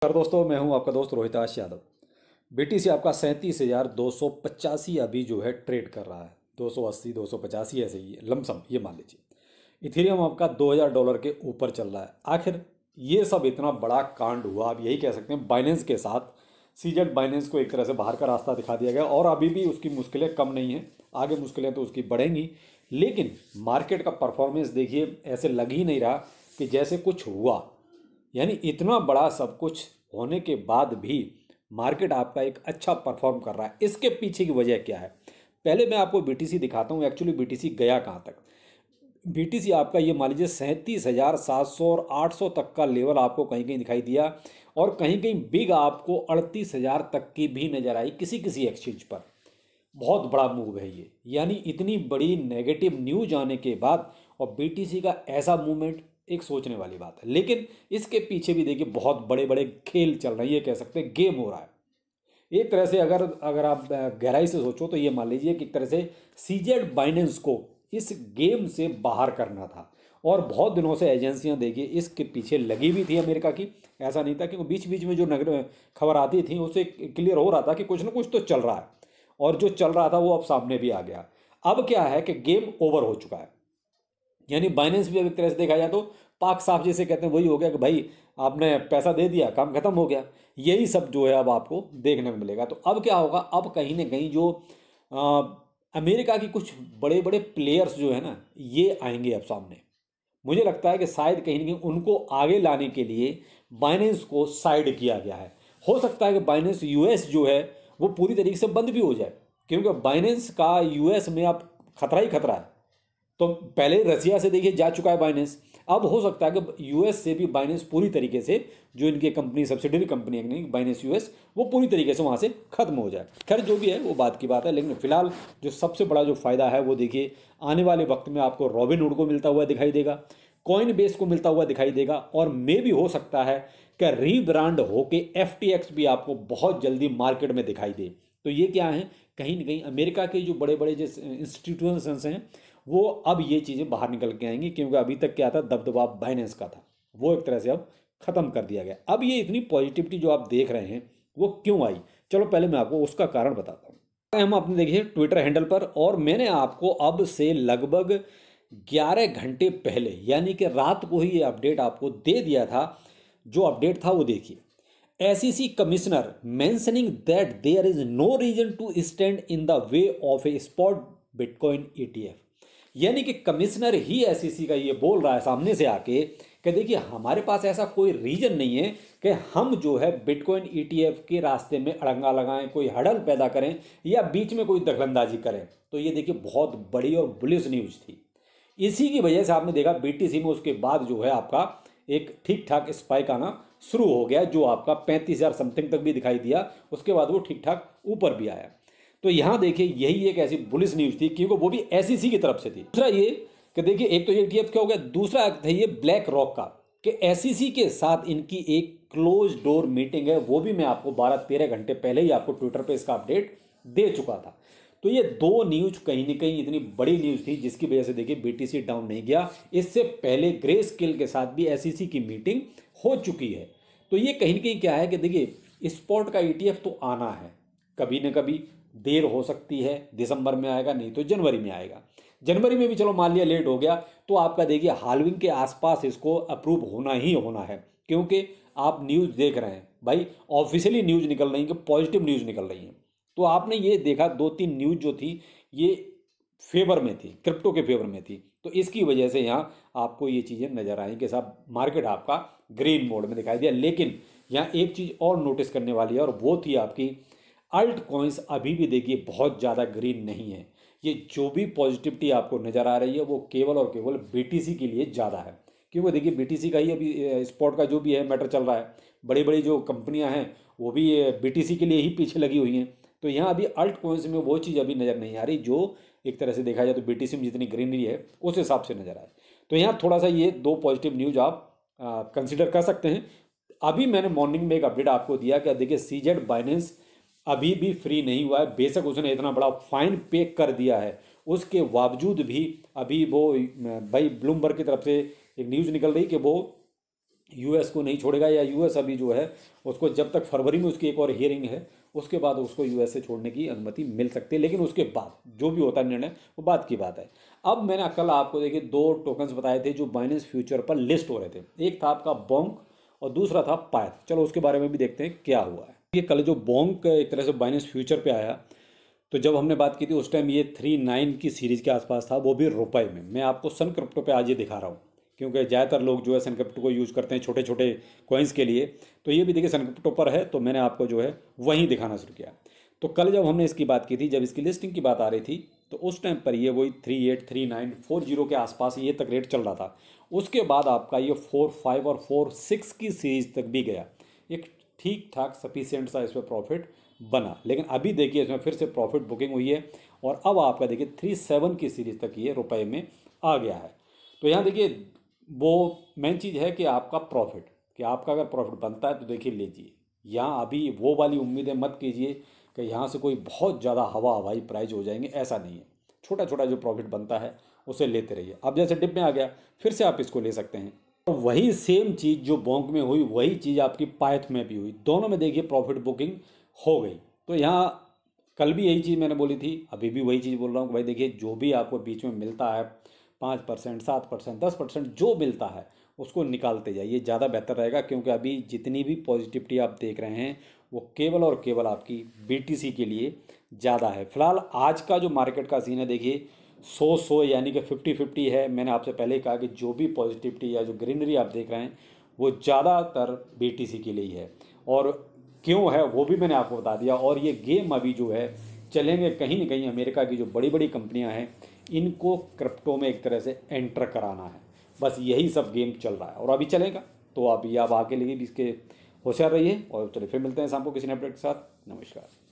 नमस्कार दोस्तों, मैं हूं आपका दोस्त रोहिताश यादव। बीटीसी आपका 37,285 अभी जो है ट्रेड कर रहा है। 280 285 ऐसे ही लमसम ये मान लीजिए। इथेरियम आपका $2,000 के ऊपर चल रहा है। आखिर ये सब इतना बड़ा कांड हुआ, आप यही कह सकते हैं बाइनेंस के साथ। सीजेड बाइनेंस को एक तरह से बाहर का रास्ता दिखा दिया गया और अभी भी उसकी मुश्किलें कम नहीं हैं। आगे मुश्किलें तो उसकी बढ़ेंगी, लेकिन मार्केट का परफॉर्मेंस देखिए, ऐसे लग ही नहीं रहा कि जैसे कुछ हुआ। यानी इतना बड़ा सब कुछ होने के बाद भी मार्केट आपका एक अच्छा परफॉर्म कर रहा है। इसके पीछे की वजह क्या है, पहले मैं आपको बीटीसी दिखाता हूँ। एक्चुअली बीटीसी गया कहाँ तक। बीटीसी आपका ये मान लीजिए 37,700 और 800 तक का लेवल आपको कहीं कहीं दिखाई दिया, और कहीं कहीं बिग आपको 38,000 तक की भी नजर आई किसी किसी एक्सचेंज पर। बहुत बड़ा मूव है ये, यानी इतनी बड़ी नेगेटिव न्यूज आने के बाद और बीटीसी का ऐसा मूवमेंट एक सोचने वाली बात है। लेकिन इसके पीछे भी देखिए बहुत बड़े बड़े खेल चल रहे हैं, ये कह सकते हैं गेम हो रहा है। एक तरह से अगर अगर आप गहराई से सोचो तो ये मान लीजिए कि एक तरह से सीजेड बाइनेंस को इस गेम से बाहर करना था। और बहुत दिनों से एजेंसियां देखिए इसके पीछे लगी भी थी अमेरिका की। ऐसा नहीं था, क्योंकि बीच बीच में जो नगर खबर आती थी उससे क्लियर हो रहा था कि कुछ ना कुछ तो चल रहा है, और जो चल रहा था वो अब सामने भी आ गया। अब क्या है कि गेम ओवर हो चुका है। यानी बाइनेंस भी अब एक तरह से देखा जाए तो पाक साफ जैसे कहते हैं वही हो गया कि भाई आपने पैसा दे दिया, काम खत्म हो गया। यही सब जो है अब आपको देखने को मिलेगा। तो अब क्या होगा, अब कहीं ना कहीं जो आ, अमेरिका की कुछ बड़े बड़े प्लेयर्स जो है ना, ये आएंगे अब सामने। मुझे लगता है कि शायद कहीं ना कहीं उनको आगे लाने के लिए बाइनेंस को साइड किया गया है। हो सकता है कि बाइनेंस यूएस जो है वो पूरी तरीके से बंद भी हो जाए, क्योंकि बाइनेंस का यूएस में अब खतरा ही खतरा है। तो पहले रसिया से देखिए जा चुका है बाइनेंस। अब हो सकता है कि यूएस से भी बाइनेंस पूरी तरीके से, जो इनकी कंपनी सब्सिडरी कंपनी है नहीं बाइनेंस यूएस, वो पूरी तरीके से वहाँ से खत्म हो जाए। खैर जो भी है वो बात की बात है, लेकिन फिलहाल जो सबसे बड़ा जो फायदा है वो देखिए आने वाले वक्त में आपको रॉबिनहुड को मिलता हुआ दिखाई देगा, कॉइन बेस को मिलता हुआ दिखाई देगा, और मे भी हो सकता है कि रीब्रांड होके एफटीएक्स भी आपको बहुत जल्दी मार्केट में दिखाई दे। तो ये क्या है, कहीं ना कहीं अमेरिका के जो बड़े बड़े जो इंस्टीट्यूशंस हैं वो अब ये चीज़ें बाहर निकल के आएंगी, क्योंकि अभी तक क्या था, दबदबा बाइनेंस का था, वो एक तरह से अब खत्म कर दिया गया। अब ये इतनी पॉजिटिविटी जो आप देख रहे हैं वो क्यों आई, चलो पहले मैं आपको उसका कारण बताता हूँ। हम अपने देखिए ट्विटर हैंडल पर, और मैंने आपको अब से लगभग 11 घंटे पहले यानी कि रात को ही ये अपडेट आपको दे दिया था। जो अपडेट था वो देखिए, SEC commissioner mentioning that there is no reason to stand in the way of a spot bitcoin ETF. यानी कि कमिश्नर ही एसईसी का ये बोल रहा है सामने से आके कि देखिए हमारे पास ऐसा कोई रीजन नहीं है कि हम जो है बिटकॉइन ईटीएफ के रास्ते में अड़ंगा लगाएं, कोई हड़ल पैदा करें या बीच में कोई दखलंदाजी करें। तो ये देखिए बहुत बड़ी और बुलिश न्यूज थी। इसी की वजह से आपने देखा बीटीसी में उसके बाद जो है आपका एक ठीक ठाक स्पाइक आना शुरू हो गया, जो आपका 35,000 समथिंग तक भी दिखाई दिया। उसके बाद वो ठीक ठाक ऊपर भी आया। तो यहाँ देखिए यही एक ऐसी बुलिश न्यूज थी, क्योंकि वो भी एसईसी की तरफ से थी। दूसरा ये कि देखिए एक तो ये ईटीएफ क्या हो गया, दूसरा था ये ब्लैक रॉक का, कि एसईसी के साथ इनकी एक क्लोज डोर मीटिंग है। वो भी मैं आपको 12-13 घंटे पहले ही आपको ट्विटर पे इसका अपडेट दे चुका था। तो ये दो न्यूज कहीं ना कहीं इतनी बड़ी न्यूज थी, जिसकी वजह से देखिए बीटीसी डाउन नहीं गया। इससे पहले ग्रे स्केल के साथ भी एसईसी की मीटिंग हो चुकी है। तो ये कहीं ना कहीं क्या है कि देखिए स्पॉट का ईटीएफ तो आना है, कभी ना कभी देर हो सकती है, दिसंबर में आएगा, नहीं तो जनवरी में आएगा। जनवरी में भी चलो मान लिया लेट हो गया, तो आपका देखिए हाल्विंग के आसपास इसको अप्रूव होना ही होना है, क्योंकि आप न्यूज़ देख रहे हैं भाई, ऑफिशियली न्यूज़ निकल रही है कि पॉजिटिव न्यूज़ निकल रही है। तो आपने ये देखा 2-3 न्यूज़ जो थी ये फेवर में थी, क्रिप्टो के फेवर में थी। तो इसकी वजह से यहाँ आपको ये चीज़ें नजर आई कि साहब मार्केट आपका ग्रीन मोड में दिखाई दिया। लेकिन यहाँ एक चीज़ और नोटिस करने वाली है, और वो थी आपकी अल्ट कॉइन्स अभी भी देखिए बहुत ज़्यादा ग्रीन नहीं है। ये जो भी पॉजिटिविटी आपको नज़र आ रही है वो केवल और केवल बीटीसी के लिए ज़्यादा है, क्योंकि देखिए बीटीसी का ही अभी स्पॉट का जो भी है मैटर चल रहा है। बड़ी बड़ी जो कंपनियां हैं वो भी बीटीसी के लिए ही पीछे लगी हुई हैं। तो यहाँ अभी अल्ट कॉइन्स में वो चीज़ अभी नज़र नहीं आ रही जो एक तरह से देखा जाए तो बीटीसी में जितनी ग्रीनरी है उस हिसाब से नज़र आए। तो यहाँ थोड़ा सा ये दो पॉजिटिव न्यूज आप कंसिडर कर सकते हैं। अभी मैंने मॉर्निंग में एक अपडेट आपको दिया कि देखिए सीजेड बाइनेंस अभी भी फ्री नहीं हुआ है। बेशक उसने इतना बड़ा फाइन पे कर दिया है, उसके बावजूद भी अभी वो भाई ब्लूमबर्ग की तरफ से एक न्यूज़ निकल रही कि वो यूएस को नहीं छोड़ेगा, या यूएस अभी जो है उसको जब तक फरवरी में उसकी एक और हियरिंग है उसके बाद उसको यूएस से छोड़ने की अनुमति मिल सकती है, लेकिन उसके बाद जो भी होता है निर्णय वो बात की बात है। अब मैंने कल आपको देखिए 2 टोकन्स बताए थे जो बाइनेंस फ्यूचर पर लिस्ट हो रहे थे, एक था आपका बोंक और दूसरा था पायथ। चलो उसके बारे में भी देखते हैं क्या हुआ है। ये कल जो बोंक एक तरह से बाइनेंस फ्यूचर पे आया, तो जब हमने बात की थी उस टाइम ये 39 की सीरीज के आसपास था, वो भी रुपए में। मैं आपको सन क्रिप्टो पे आज ये दिखा रहा हूँ क्योंकि ज़्यादातर लोग जो है सन क्रिप्टो को यूज़ करते हैं छोटे छोटे कॉइन्स के लिए, तो ये भी देखिए सन क्रिप्टो पर है, तो मैंने आपको जो है वहीं दिखाना शुरू किया। तो कल जब हमने इसकी बात की थी, जब इसकी लिस्टिंग की बात आ रही थी, तो उस टाइम पर ये वही 383940 के आसपास ये तक रेट चल रहा था। उसके बाद आपका ये 45 और 46 की सीरीज तक भी गया, एक ठीक ठाक सफिशियंट सा इसमें प्रॉफिट बना। लेकिन अभी देखिए इसमें फिर से प्रॉफिट बुकिंग हुई है और अब आपका देखिए 37 की सीरीज तक ये रुपए में आ गया है। तो यहाँ देखिए वो मेन चीज़ है कि आपका प्रॉफिट, कि आपका अगर प्रॉफिट बनता है तो देखिए लीजिए। यहाँ अभी वो वाली उम्मीदें मत कीजिए कि यहाँ से कोई बहुत ज़्यादा हवाई प्राइज हो जाएंगे, ऐसा नहीं है। छोटा छोटा जो प्रॉफिट बनता है उसे लेते रहिए। अब जैसे डिप में आ गया फिर से आप इसको ले सकते हैं। तो वही सेम चीज़ जो बोंक में हुई वही चीज़ आपकी पायथ में भी हुई, दोनों में देखिए प्रॉफिट बुकिंग हो गई। तो यहाँ कल भी यही चीज़ मैंने बोली थी, अभी भी वही चीज़ बोल रहा हूँ कि भाई देखिए जो भी आपको बीच में मिलता है 5%, 7%, 10% जो मिलता है उसको निकालते जाइए, ज़्यादा बेहतर रहेगा। क्योंकि अभी जितनी भी पॉजिटिविटी आप देख रहे हैं वो केवल और केवल आपकी बीटीसी के लिए ज़्यादा है। फिलहाल आज का जो मार्केट का सीन है देखिए 100 यानी कि 50-50 है। मैंने आपसे पहले ही कहा कि जो भी पॉजिटिविटी या जो ग्रीनरी आप देख रहे हैं वो ज़्यादातर बीटीसी के लिए ही है, और क्यों है वो भी मैंने आपको बता दिया। और ये गेम अभी जो है चलेंगे कहीं ना कहीं, अमेरिका की जो बड़ी बड़ी कंपनियां हैं इनको क्रिप्टो में एक तरह से एंटर कराना है, बस यही सब गेम चल रहा है और अभी चलेगा। तो अभी आप आगे लगे भी इसके होशियार रहिए, और चलिए फिर मिलते हैं शाम को किसी नए अपडेट के साथ। नमस्कार।